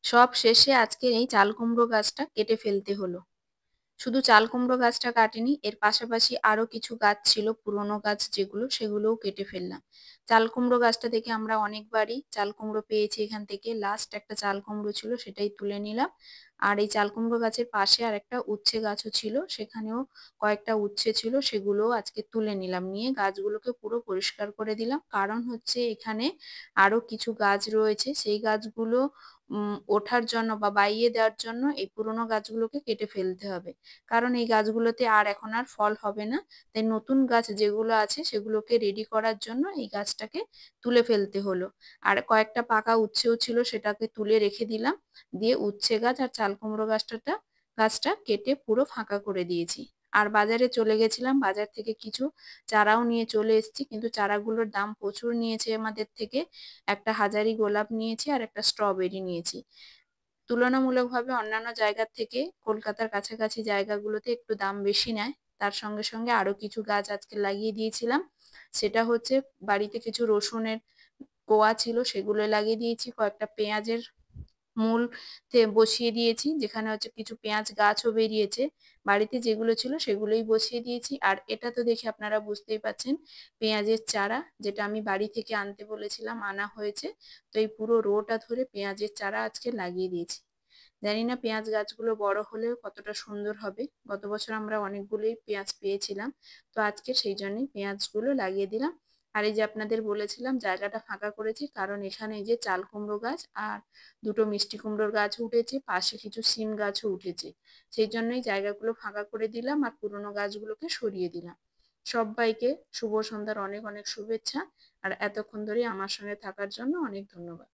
সব শেষে আজকের এই চাল কুমড়ো গাছটা কেটে ফেলতে হলো। শুধু চাল কুমড়ো গাছটা কাটেনি, এর পাশাপাশি আরো কিছু গাছ ছিল পুরনো গাছ যেগুলো, সেগুলোও কেটে ফেললাম। চাল কুমড়ো গাছটা থেকে আমরা অনেকবারই চাল কুমড়ো পেয়েছি, এখান থেকে লাস্ট একটা চাল কুমড়ো ছিল সেটাই তুলে নিলাম। আর এই চাল কুমড়ো গাছের পাশে আর একটা উচ্ছে গাছও ছিল, সেখানেও কয়েকটা উচ্ছে ছিল, সেগুলোও আজকে তুলে নিলাম। নিয়ে গাছগুলোকে পুরো পরিষ্কার করে দিলাম, কারণ হচ্ছে এখানে আরো কিছু গাছ রয়েছে, সেই গাছগুলো ওঠার জন্য বা বাইয়ে দেওয়ার জন্য এই পুরোনো গাছগুলোকে কেটে ফেলতে হবে। কারণ এই গাছগুলোতে এখন আর ফল হবে না। তাই নতুন গাছ যেগুলো আছে সেগুলোকে রেডি করার জন্য এই গাছটাকে তুলে ফেলতে হলো। আর কয়েকটা পাকা উচ্ছেও ছিল, সেটাকে তুলে রেখে দিলাম। দিয়ে উচ্ছে গাছ আর চাল কুমড়ো গাছটা কেটে পুরো ফাঁকা করে দিয়েছি। আর বাজারে চলে গেছিলাম, বাজার থেকে কিছু চারাও নিয়ে চলে এসেছি, কিন্তু চারাগুলোর দাম প্রচুর নিয়েছে আমাদের থেকে। একটা হাজারি গোলাপ নিয়েছি আর একটা স্ট্রবেরি নিয়েছি। তুলনামূলকভাবে অন্যান্য জায়গার থেকে কলকাতার কাছাকাছি জায়গাগুলোতে একটু দাম বেশি নেয়। তার সঙ্গে সঙ্গে আরো কিছু গাছ আজকে লাগিয়ে দিয়েছিলাম। সেটা হচ্ছে, বাড়িতে কিছু রসুনের কোয়া ছিল সেগুলো লাগিয়ে দিয়েছি, কয়েকটা পেঁয়াজের মূল বসিয়ে দিয়েছি, যেখানে হচ্ছে কিছু পেঁয়াজ গাছও বেরিয়েছে। বাড়িতে যেগুলো ছিল সেগুলোই বসিয়ে দিয়েছি। আর এটা তো দেখে আপনারা বুঝতেই পাচ্ছেন, পেঁয়াজের চারা, যেটা আমি বাড়ি থেকে আনতে বলেছিলাম, আনা হয়েছে। তো এই পুরো রোটা ধরে পেঁয়াজের চারা আজকে লাগিয়ে দিয়েছি। জানি না পেঁয়াজ গাছগুলো বড় হলেও কতটা সুন্দর হবে। গত বছর আমরা অনেকগুলোই পেঁয়াজ পেয়েছিলাম, তো আজকে সেই জন্যই পেঁয়াজগুলো লাগিয়ে দিলাম। আর এই যে আপনাদের বলেছিলাম জায়গাটা ফাঁকা করেছি, কারণ এখানে এই যে চাল কুমড়ো গাছ আর দুটো মিষ্টি কুমড়োর গাছ উঠেছে, পাশে কিছু সিম গাছও উঠেছে। সেই জন্যই জায়গাগুলো ফাঁকা করে দিলাম আর পুরোনো গাছগুলোকে সরিয়ে দিলাম। সবাইকে শুভ সন্ধ্যার অনেক অনেক শুভেচ্ছা। আর এতক্ষণ ধরে আমার সঙ্গে থাকার জন্য অনেক ধন্যবাদ।